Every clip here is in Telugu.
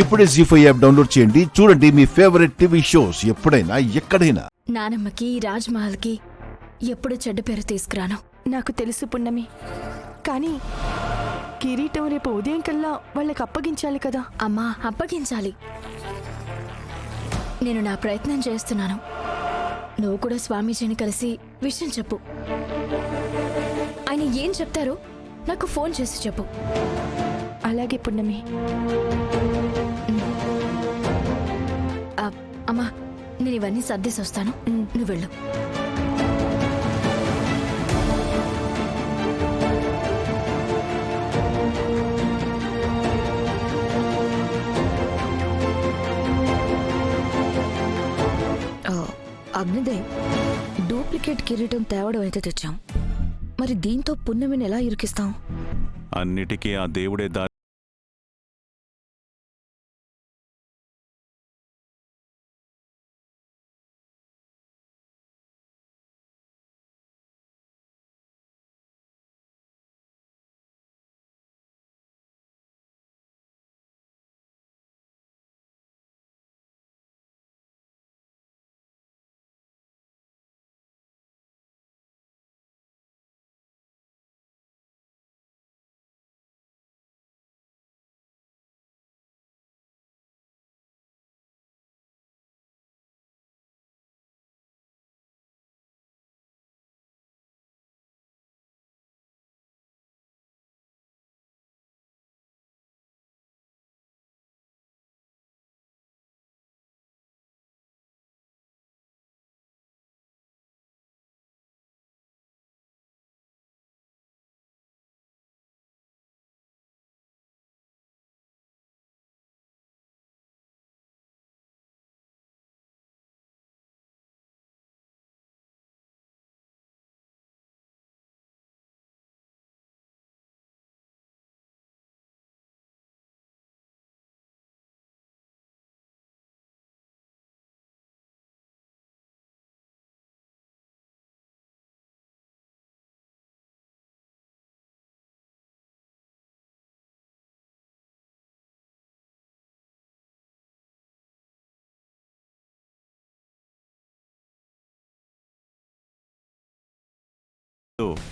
ఇప్పుడే జీ5 యాప్ డౌన్లోడ్ చేయండి. చూడండి మీ ఫేవరెట్ టీవీ షోస్ ఎప్పుడైనా ఎక్కడైనా. నానమ్మకి రాజ్మహల్కి ఎప్పుడు చెడ్డ పేరు తీసుకురాను. నాకు తెలుసు పున్నమి, కానీ కిరీటం రేపు ఉదయం కల్లా వాళ్ళకి అప్పగించాలి కదా. అమ్మా, అప్పగించాలి. నేను నా ప్రయత్నం చేస్తున్నాను. నువ్వు కూడా స్వామీజీని కలిసి విషయం చెప్పు. ఆయన ఏం చెప్తారో నాకు ఫోన్ చేసి చెప్పు. అలాగే పున్నమి. అమ్మా, నేను ఇవన్నీ సర్దేసి వస్తాను. నువ్వు వెళ్ళు. అగ్నిదేవ్, డూప్లికేట్ కిరీటం తేవడం అయితే తెచ్చాం. మరి దీంతో పున్నమిని ఎలా ఇరికిస్తాం? అన్నిటికీ ఆ దేవుడే దారి.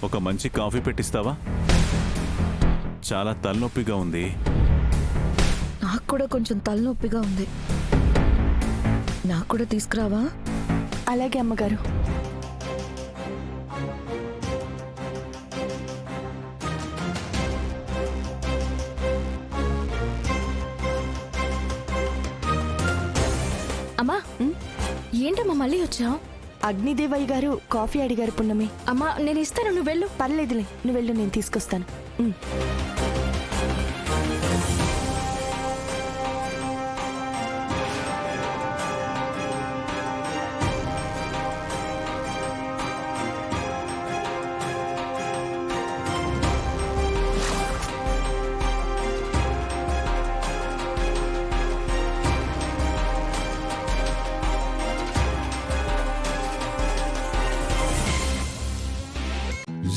ఒక మంచి కాఫీ పెట్టిస్తావా? చాలా తలనొప్పిగా ఉంది. నాకు కూడా కొంచెం తలనొప్పిగా ఉంది. నాకు కూడా తీసుకురావా? అలాగే అమ్మగారు. అమ్మా, ఏంటమ్మా మళ్ళీ వచ్చావు? అగ్నిదేవయ్య గారు కాఫీ అడిగారు పున్నమి. అమ్మా, నేను ఇస్తాను, నువ్వు వెళ్ళు. పర్లేదులే, నువ్వు వెళ్ళు, నేను తీసుకొస్తాను.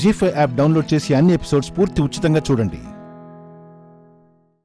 జీ5 యాప్ డౌన్లోడ్ చేసి అన్ని ఎపిసోడ్స్ పూర్తి ఉచితంగా చూడండి.